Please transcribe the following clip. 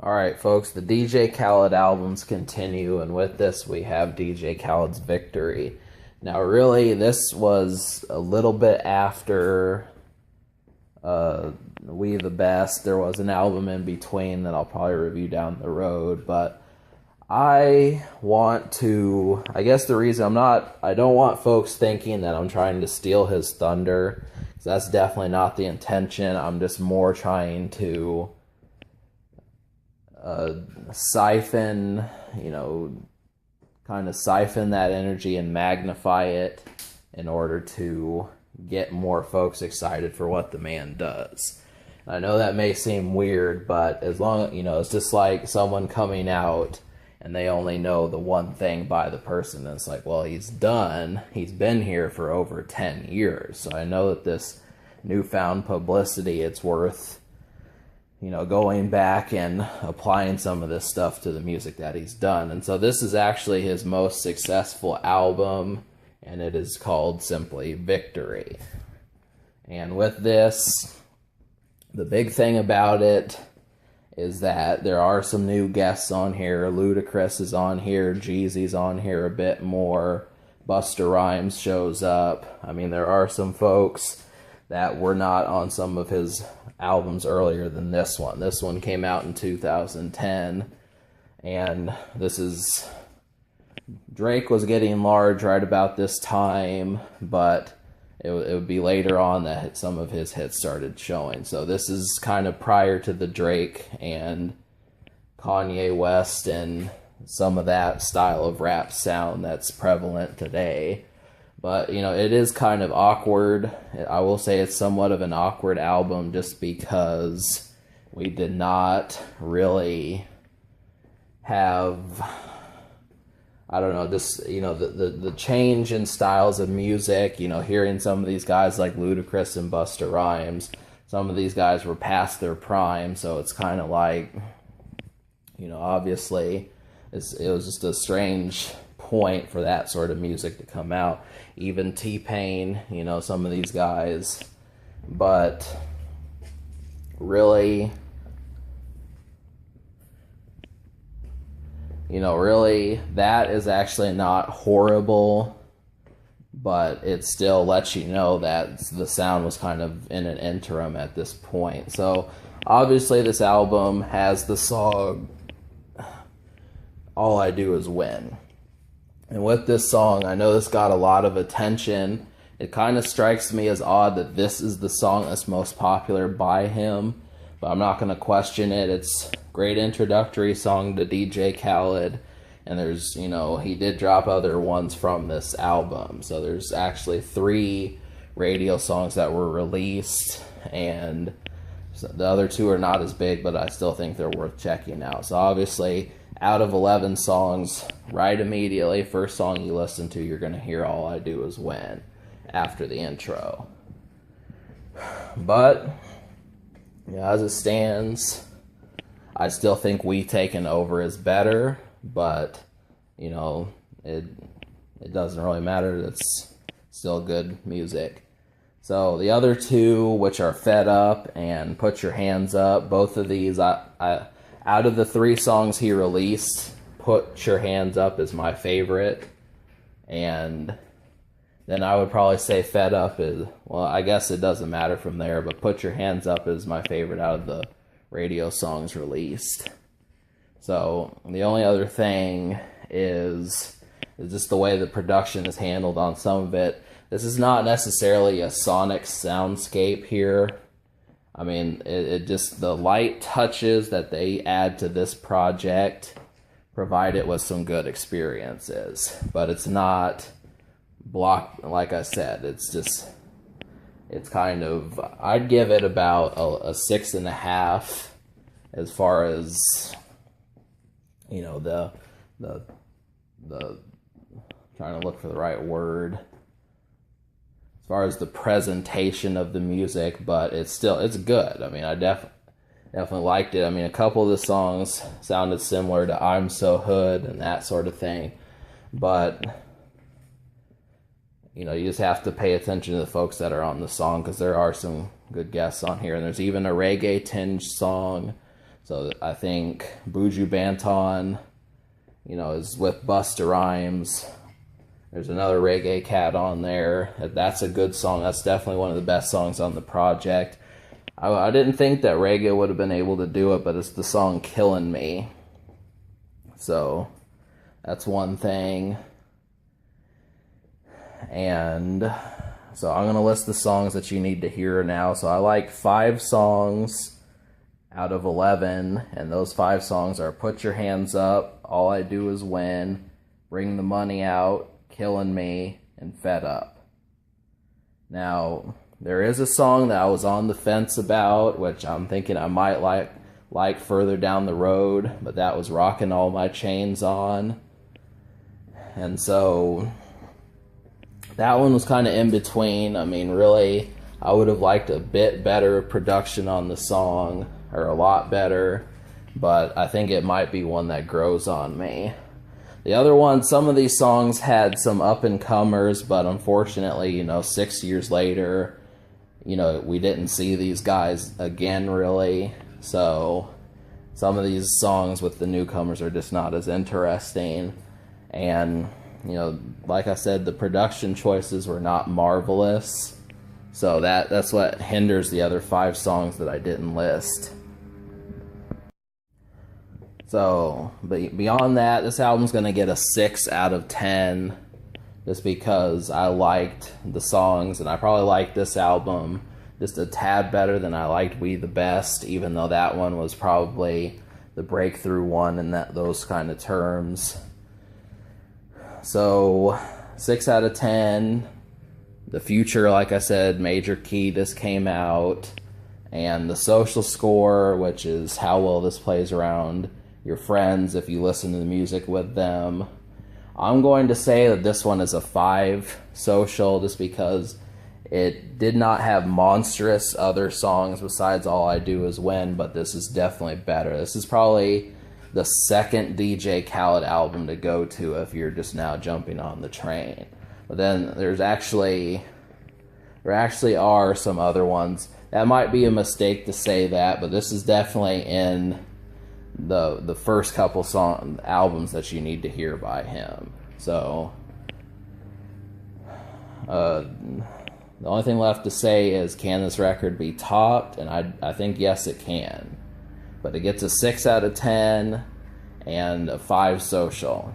Alright, folks, the DJ Khaled albums continue, and with this we have DJ Khaled's Victory. Now, really, this was a little bit after We the Best. There was an album in between that I'll probably review down the road, but I guess the reason I don't want folks thinking that I'm trying to steal his thunder, because that's definitely not the intention. I'm just more trying to siphon that energy and magnify it in order to get more folks excited for what the man does. I know that may seem weird, but as long, it's just like someone coming out and they only know the one thing by the person. And it's like, well, he's been here for over 10 years. So I know that this newfound publicity, it's worth going back and applying some of this stuff to the music that he's done. And so this is actually his most successful album, and it is called simply Victory. And with this, the big thing about it is that there are some new guests on here. Ludacris is on here, Jeezy's on here a bit more, Busta Rhymes shows up. I mean, there are some folks that were not on some of his albums earlier than this one. This one came out in 2010, and Drake was getting large right about this time, but it would be later on that some of his hits started showing. So this is kind of prior to the Drake and Kanye West and some of that style of rap sound that's prevalent today. But, it is kind of awkward. I will say it's somewhat of an awkward album just because we did not really have, the change in styles of music, hearing some of these guys like Ludacris and Busta Rhymes. Some of these guys were past their prime, so it's kind of like, obviously it was just a strange point for that sort of music to come out. Even T-Pain, some of these guys. But really, that is actually not horrible, but it still lets you know that the sound was kind of in an interim at this point. So obviously this album has the song All I Do Is Win. And with this song, I know this got a lot of attention. It kind of strikes me as odd that this is the song that's most popular by him, but I'm not going to question it. It's a great introductory song to DJ Khaled, and there's, he did drop other ones from this album. So there's actually 3 radio songs that were released, and the other 2 are not as big, but I still think they're worth checking out. So obviously, out of 11 songs, right immediately, first song you listen to, you're going to hear All I Do Is Win after the intro. But, as it stands, I still think We Taken Over is better, but, it doesn't really matter. It's still good music. So the other 2, which are Fed Up and Put Your Hands Up, both of these, out of the 3 songs he released, Put Your Hands Up is my favorite. And then I would probably say Fed Up is, well, I guess it doesn't matter from there, but Put Your Hands Up is my favorite out of the radio songs released. So the only other thing is just the way the production is handled on some of it. This is not necessarily a sonic soundscape here. I mean, it just, the light touches that they add to this project provide it with some good experiences. But it's not blocked, like I said, it's kind of, I'd give it about a 6.5 as far as, the trying to look for the right word. As far as the presentation of the music, but it's good. I mean, I definitely liked it. I mean, a couple of the songs sounded similar to I'm So Hood and that sort of thing, but you just have to pay attention to the folks that are on the song, because there are some good guests on here, and there's even a reggae tinge song. So I think Buju Banton, you know, is with Busta Rhymes. There's another reggae cat on there. That's a good song. That's definitely one of the best songs on the project. I didn't think that reggae would have been able to do it, but it's the song Killing Me. So that's one thing. And so I'm going to list the songs that you need to hear now. So I like 5 songs out of 11, and those 5 songs are Put Your Hands Up, All I Do Is Win, Bring the Money Out, Killing Me, and Fed Up. Now, there is a song that I was on the fence about, which I'm thinking I might like further down the road, but that was Rockin' All My Chains On. And so that one was kind of in between. I mean, really, I would have liked a bit better production on the song, or a lot better, but I think it might be one that grows on me. The other one, some of these songs had some up-and-comers, but unfortunately, you know, 6 years later, you know, we didn't see these guys again, really. So some of these songs with the newcomers are just not as interesting. And, you know, like I said, the production choices were not marvelous. So that's what hinders the other 5 songs that I didn't list. So, but beyond that, this album's going to get a 6 out of 10 just because I liked the songs, and I probably liked this album just a tad better than I liked We the Best, even though that one was probably the breakthrough one in those kind of terms. So, 6 out of 10. The Future, like I said, Major Key, this came out. And the social score, which is how well this plays around your friends if you listen to the music with them. I'm going to say that this one is a 5 social just because it did not have monstrous other songs besides All I Do Is Win, but this is definitely better. This is probably the second DJ Khaled album to go to if you're just now jumping on the train. But then there actually are some other ones. That might be a mistake to say that, but this is definitely in the first couple albums that you need to hear by him. So the only thing left to say is, can this record be topped? And I think yes it can, but it gets a 6 out of 10 and a 5 social.